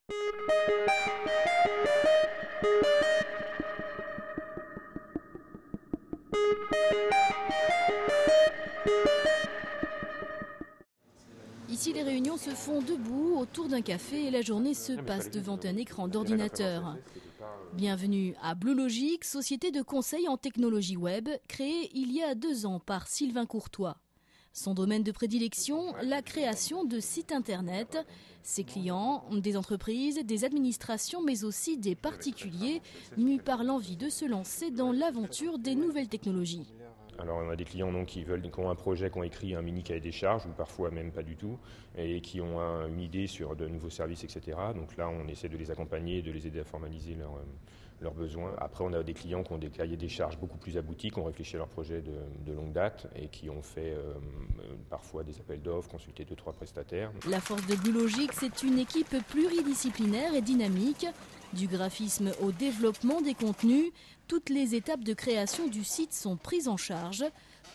Ici, les réunions se font debout autour d'un café et la journée se passe devant un écran d'ordinateur. Bienvenue à BlueLogic, société de conseil en technologie web, créée il y a 2 ans par Sylvain Courtois. Son domaine de prédilection, la création de sites internet. Ses clients, des entreprises, des administrations, mais aussi des particuliers, mus par l'envie de se lancer dans l'aventure des nouvelles technologies. Alors on a des clients donc, qui ont un projet, qui ont écrit un mini cahier des charges, ou parfois même pas du tout, et qui ont une idée sur de nouveaux services, etc. Donc là, on essaie de les accompagner, de les aider à formaliser leurs besoins. Après, on a des clients qui ont des cahiers des charges beaucoup plus aboutis, qui ont réfléchi à leur projet de longue date et qui ont fait parfois des appels d'offres, consulté 2-3 prestataires. La force de BlueLogic, c'est une équipe pluridisciplinaire et dynamique. Du graphisme au développement des contenus, toutes les étapes de création du site sont prises en charge.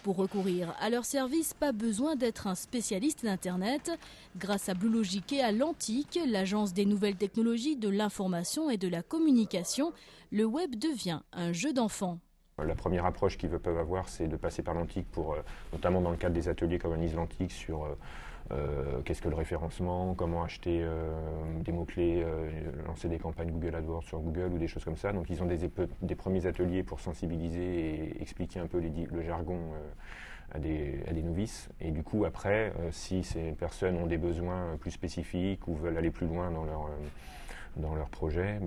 Pour recourir à leur service, pas besoin d'être un spécialiste d'Internet. Grâce à BlueLogic et à l'Antique, l'agence des nouvelles technologies de l'information et de la communication, le web devient un jeu d'enfant. La première approche qu'ils peuvent avoir, c'est de passer par l'Antique pour, notamment dans le cadre des ateliers qu'organise l'Antique sur qu'est-ce que le référencement, comment acheter des mots-clés, lancer des campagnes Google AdWords sur Google ou des choses comme ça. Donc ils ont des premiers ateliers pour sensibiliser et expliquer un peu le jargon à des novices. Et du coup après, si ces personnes ont des besoins plus spécifiques ou veulent aller plus loin dans leur projet,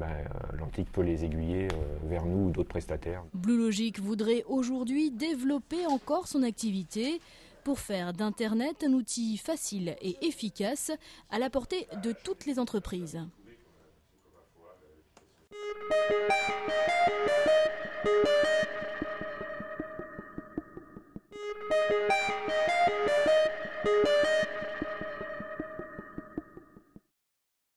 l'Antique peut les aiguiller vers nous ou d'autres prestataires. BlueLogic voudrait aujourd'hui développer encore son activité pour faire d'Internet un outil facile et efficace à la portée de toutes les entreprises.